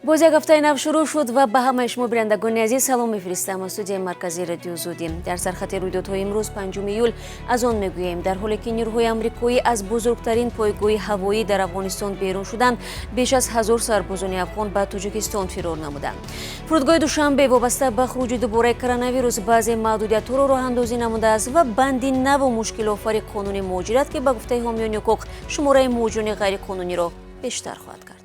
боз як ҳафтаи нав шурӯъ шуд ва ба ҳамаи шумо бинандагони азиз салом мефиристам аз студияи марказии радио зудӣ. Дар сархатти рӯйдодҳои имрӯз 5 июл аз он мегӯем дар ҳоле ки нирӯҳои амрикоӣ аз бузургтарин пойгоҳи ҳавоӣ дар афғонистон берун шуданд, беш аз 1000 сарбозони афғон ба Тоҷикистон фирор намуданд. Фурудгоҳи Душанбе вобаста ба хуруҷи дубораи коронавирус баъзе маҳдудиятҳоро роҳандозӣ намудааст ва банди наву мушкилофари қонуни муҳоҷират ки ба гуфтаи ҳомиёни ҳуқуқ шумораи муҳоҷирони ғайриқонуниро бештар хоҳад кард.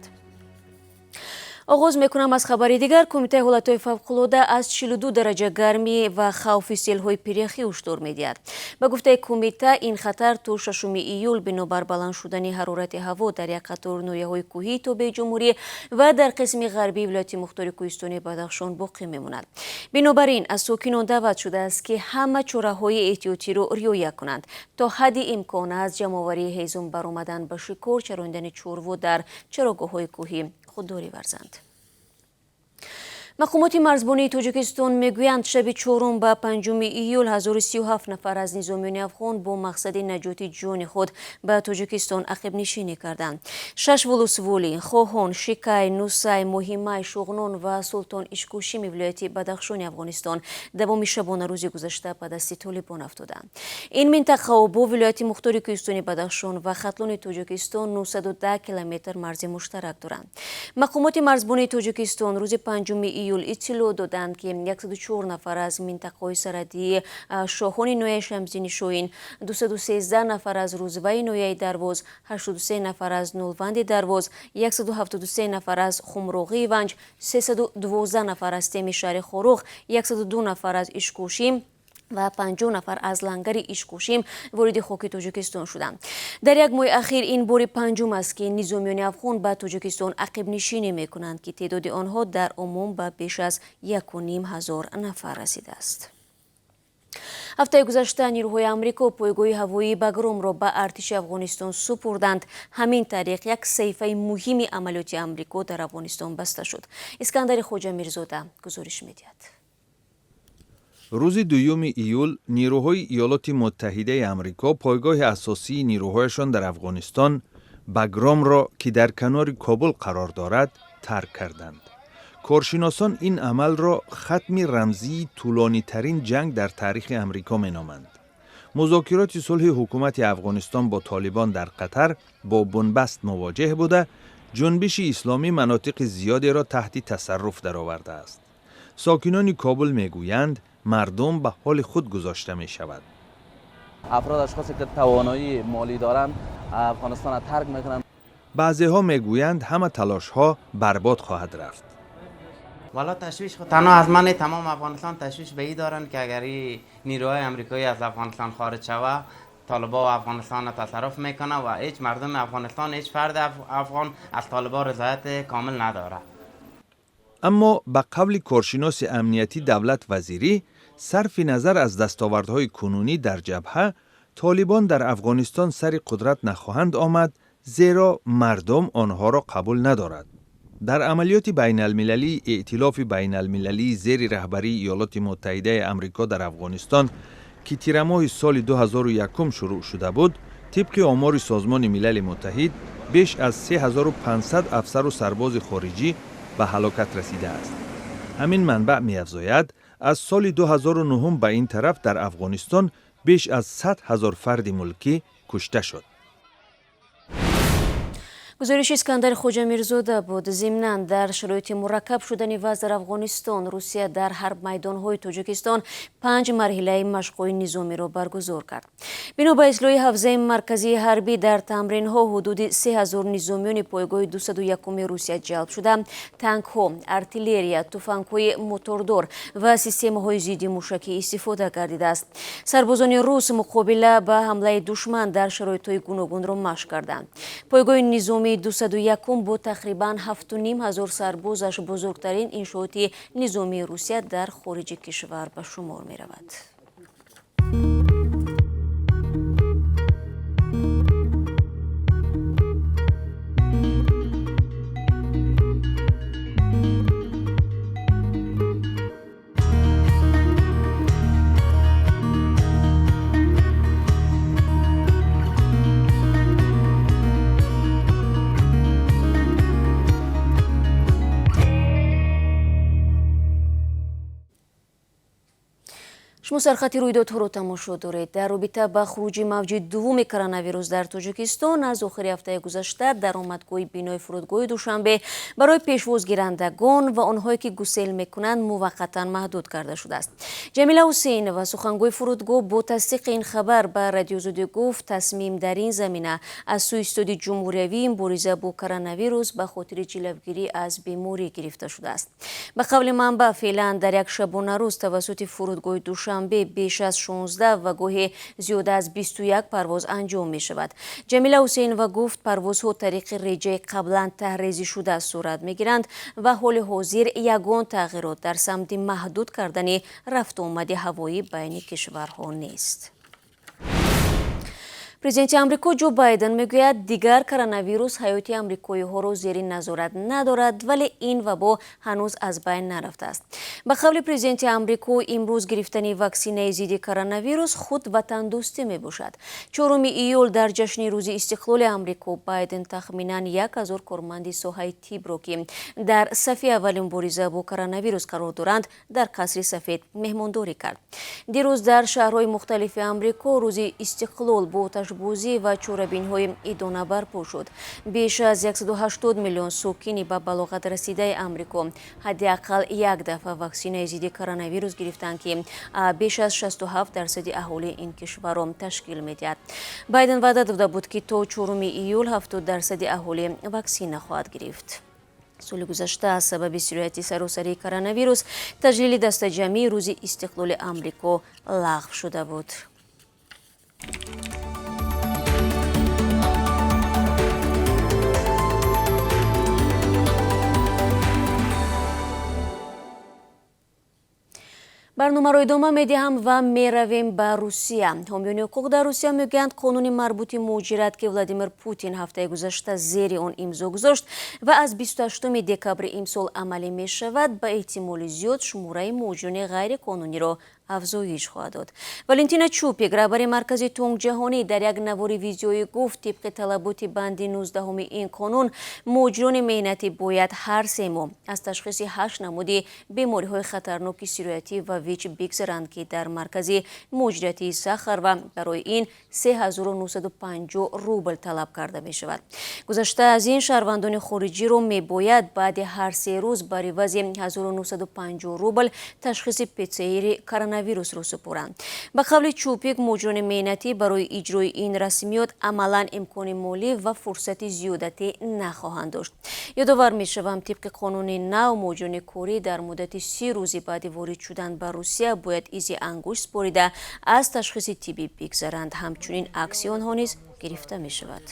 оғоз мекунам аз хабари дигар. Кумитаи ҳолатҳои фавқулода аз 42 дараҷа гармӣ ва хавфи селҳои пиряхӣ ҳушдор медиҳад. Ба гуфтаи кумита, ин хатар то 6 июл бинобар баланд шудани ҳарорати ҳаво дар як қатор ноҳияҳои кӯҳии тобеи ҷумҳурӣ ва дар қисми ғарбии вилояти мухтори кӯҳистони Бадахшон боқӣ мемонад. Бинобар ин аз сокинон даъват шудааст ки ҳама чораҳои эҳтиётиро риоя кунанд то ҳадди имкон аз ҷамъоварии ҳезум баромадан ба шикор чарондани чорво дар чарогоҳҳои кӯҳӣ худдорӣ варзанд. мақомоти марзбонии Тоҷикистон мегӯянд шаби 4 ба 5 июл 1037 нафар аз низомиёни афғон бо мақсади наҷоти ҷони худ ба Тоҷикистон ақибнишинӣ карданд. 6 вулусволи, Хоҳон, Шикай, Нусай, Муҳимай, Шуғнон ва Султон Ишкушими вилояти Бадахшони Афғонистон давоми шабона рӯзи гузашта ба дасти толибон афтоданд. Ин минтақао бо вилояти мухтори кӯҳистони Бадахшон ва хатлони Тоҷикистон 910 километр марзи муштарак доранд. Мақомоти марзбонии Тоҷикистон рӯзи 5 июл иттилоъ доданд ки 104 нафар аз минтақаҳои сарҳадии шоҳони ноҳияи Шамсдини Шоҳин, 213 нафар аз рӯзваи ноҳияи Дарвоз, 83 нафар аз Нолванди Дарвоз, 173 нафар аз Хумроғии Ванҷ, 312 нафар аз теми шаҳри Хорух, 102 нафар аз Ишкушим ва 50 нафар аз лангари Ишкушим вориди хоки Тоҷикистон шуданд. Дар як моҳи ахир ин бори панҷум аст ки низомиёни афғон ба Тоҷикистон ақибнишинӣ мекунанд ки теъдоди онҳо дар умум ба беш аз 1500 нафар расидааст. ҳафтаи гузашта нирӯҳои Амрико пойгоҳи ҳавоии Багромро ба артиши Афғонистон супурданд. ҳамин тариқ як саҳифаи муҳими амалиёти Амрико дар Афғонистон баста шуд. Искандари Хоҷамирзода гузориш медиҳад. рӯзи 2 июл нирӯҳои Иёлоти Муттаҳидаи Амрико пойгоҳи асосии нирӯҳояшон дар Афғонистон Багромро ки дар канори Кобул қарор дорад, тарк карданд. коршиносон ин амалро хатми рамзии тӯлонитарин ҷанг дар таърихи Амрико меноманд. музокироти сулҳи ҳукумати Афғонистон бо Толибон дар Қатар бо бунбаст мувоҷеҳ буда, ҷунбиши исломӣ манотиқи зиёдеро таҳти тасарруф даровардааст. сокинони Кобул мегӯянд мардум ба ҳоли худ гузошта мешавад. افراد اشخاصی که توانایی مالی دارند افغانستان را ترک میکنند. баъзеҳо мегӯянд ҳама талошҳо барбод хоҳад рафт. والا تشویش خود تنها از من تمام افغانستان تشویش به این دارند که اگر این نیروهای امریکایی از افغانستان خارج شود طالبان و افغانستان را تصرف میکنه و هیچ مردم افغانستان هیچ فرد افغان از طالبان رضایت کامل نداره. اما با قول کارشناس امنیتی دولت وزیری، صرف نظر از دستاوردهای کنونی در جبهه، طالبان در افغانستان سر قدرت نخواهند آمد زیرا مردم آنها را قبول ندارد. در عملیات بین المللی ائتلاف بین المللی زیر رهبری ایالات متحده آمریکا در افغانستان که تیر ماه سال 2001 شروع شده بود، طبق آمار سازمان ملل متحد بیش از 3500 افسر و سرباز خارجی به هلاکت رسیده است. همین منبع می‌افزاید از سال 2009 به این طرف در افغانستان بیش از 100,000 فرد ملکی کشته شد. гузориши Искандари Хоҷамирзода буд. Зимнан дар шароити мураккаб шудани вазъ дар Афғонистон, Русия дар ҳарб майдонҳои Тоҷикистон 5 марҳилаи машқҳои низомиро баргузор кард. бино ба ислоҳи ҳавзаи марказии ҳарбӣ дар тамринҳо ҳудуди 3000 низомиёни пойгоҳи 201 Русия ҷалб шуда, танкҳо, артиллерия, тӯфангҳои мотордор ва системаҳои зидди мушакӣ истифода гардидааст. Сарбозони рус муқобила ба ҳамлаи душман дар шароитҳои гуногунро машқ карданд. Пойгоҳи низоми 201 бо тақрибан 7500 сарбозаш бузургтарин иншооти низомии Русия дар хориҷи кишвар ба шумор меравад. шумо сархатти рӯйдодҳоро тамошо доред. Дар робита ба хуруҷи мавҷи дуввуми коронавирус дар Тоҷикистон аз охири ҳафтаи гузашта даромадгоҳи бинои фурудгоҳи Душанбе барои пешвозгирандагон ва онҳое ки гусел мекунанд муваққатан маҳдуд карда шудааст. Ҷамила Ҳусейнова, сухангӯи фурудгоҳ, бо тасдиқи ин хабар ба радиозуди гуфт, тасмим дар ин замина аз сӯи Истоди ҷумҳуриявии мубориза бо коронавирус ба хотири ҷилавгирӣ аз беморӣ гирифта шудааст. Ба қавли манбаъ, феълан дар як шабонарӯз тавассути фурудгоҳи Душанбе беш аз 16 ва гоҳе зиёда аз 21 парвоз анҷом мешавад. Ҷамила Ҳусейнова гуфт, парвозҳо тариқи реҷаи қаблан таҳризишуда сурат мегиранд ва ҳоли ҳозир ягон тағйирот дар самти маҳдуд кардани рафтуомади ҳавоӣ байни кишварҳо нест. Президенти Амрико Ҷо Байден мегӯяд, дигар коронавирус ҳаёти амрикоиҳоро зери назорат надорад, вале ин вабо ҳанӯз аз байн нарафтааст. Ба қавли президенти Амрико, имрӯз гирифтани ваксинаи зидди коронавирус худ ватандӯстӣ мебошад. 4 июл дар ҷашни рӯзи истиқлоли Амрико Байден тахминан 1000 корманди соҳаи тибро, ки дар сафи аввали мубориза бо коронавирус қарор доранд, дар қасри сафед меҳмондорӣ кард. Дирӯз дар шаҳрҳои мухталифи Амрико рӯзи истиқлол бо бозӣ ва чорабинҳои идона барпо шуд. Беш аз 180 миллион сокини ба балоғат расидаи Амрико ҳадди ақал як дафъа ваксинаи зидди коронавирус гирифтанд, ки беш аз 67% аҳолии ин кишварро ташкил медиҳад. Байден ваъда дода буд, ки то 4 июл 70% аҳолӣ ваксина хоҳад гирифт. соли гузашта аз сабаби сирояти саросарии коронавирус таҷлили дастаҷамии рӯзи истиқлоли Амрико лағв шуда буд. барномаро идома медиҳам ва меравем ба Русия. ҳомиёни ҳуқуқ дар Русия мегӯянд, қонуни марбути муҳоҷират, ки Владимир Путин ҳафтаи гузашта зери он имзо гузошт ва аз 28 декабри имсол амалӣ мешавад, ба эҳтимоли зиёд шумораи муҳоҷирони ғайриқонуниро афзоиш хоҳад дод. Валентина Чупик, раҳбари маркази Тонг ҷаҳонӣ, дар як навори видеоӣ гуфт, тибқи талаботи банди 19 ин қонун, муҳоҷирони меҳнатӣ бояд ҳар 3 моҳ аз ташхиси 8 намуди бемориҳои хатарноки сироятӣ ва ВИЧ бигзаранд, ки дар маркази муҳоҷиратии Сахарова барои ин 3950 рубл талаб карда мешавад. Гузашта аз ин шаҳрвандони хориҷиро мебояд баъди ҳар 3 рӯз бар ивази 1950 рубл ташхиси ПЦР коронавирусро супоранд. Ба қавли Чупик, муҳоҷирони меҳнатӣ барои иҷрои ин расмиёт амалан имкони молӣ ва фурсати зиёдатӣ нахоҳанд дошт. ёдовар мешавам, тибқи қонуни нав, муҳоҷирони корӣ дар муддати 30 рӯзи баъди ворид шудан ба Русия бояд изи ангушт спорида аз ташхиси тиббӣ бигзаранд. ҳамчунин акси онҳо низ гирифта мешавад.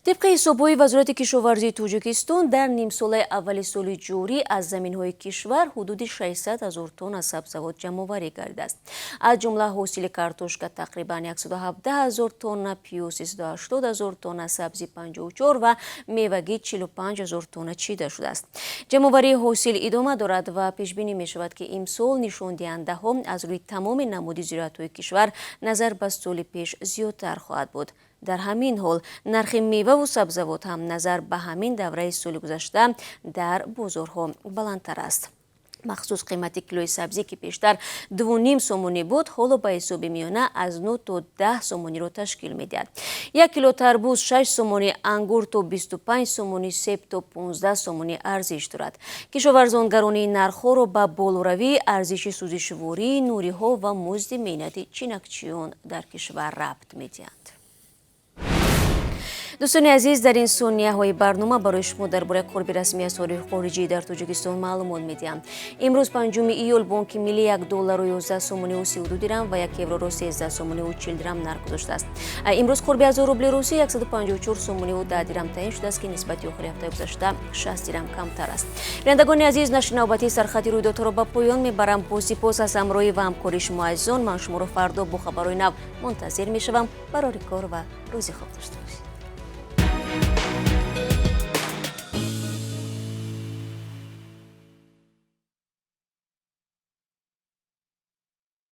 طبق حسابهای وزارت کشاورزی توجیکستان در نیم ساله اول سال جاری از زمین‌های کشور حدود 600,000 تن سبزیجات جمع‌آوری کرده است. از جمله حاصل کارتوشکا تقریباً 117,000 تن، پیاز 180,000 تن، سبزی 54 و میوگی 45,000 تن چیده شده است. جمع‌آوری حاصل ادامه دارد و پیش بینی می‌شود که امسال نشان دهنده‌ها از روی تمام نمود زراعت‌های کشور نظر به سال پیش زیادتر خواهد بود. در همین حال نرخ میوه و سبزیجات هم نظر به همین دوره سال گذشته در بازارها بلندتر است. مخصوص قیمت کیلوی سبزی که پیشتر 2.5 سومونی بود، حالا به حساب میانه از 9 تا 10 سومونی رو تشکیل میدهد. 1 کیلو تربوز 6 سومونی، انگور تا 25 سومونی، سیب تا 15 سومونی ارزش دارد. کشاورزانگران این نرخ‌ها رو به بالاروی ارزش سوزشواری، نوری‌ها و مزد مهنتی چینکچیان در کشور ربط میدهند. دوستان عزیز، در این ثانیه های برنامه برای شما درباره قرب رسمی اسعار خارجی در تاجیکستان معلومات میدیم. امروز 5 ایول بانک ملی $1 و 11 سومونی و 32 درم و 1 یورو را 13 سومونی و 40 درم نرخ گذاشته است. امروز قرب 1000 روبل روسی 154 سومونی و 10 درم تعیین شده است که نسبت آخر هفته گذشته 60 درم کمتر است. بینندگان عزیز، نشر نوبتی سرخطی رویدادها را به پایان میبرم. با سپاس از همراهی و همکاری شما عزیزان، من شما را فردا با خبرهای نو منتظر میشوم. برای کار و روزی خوب داشته باشید.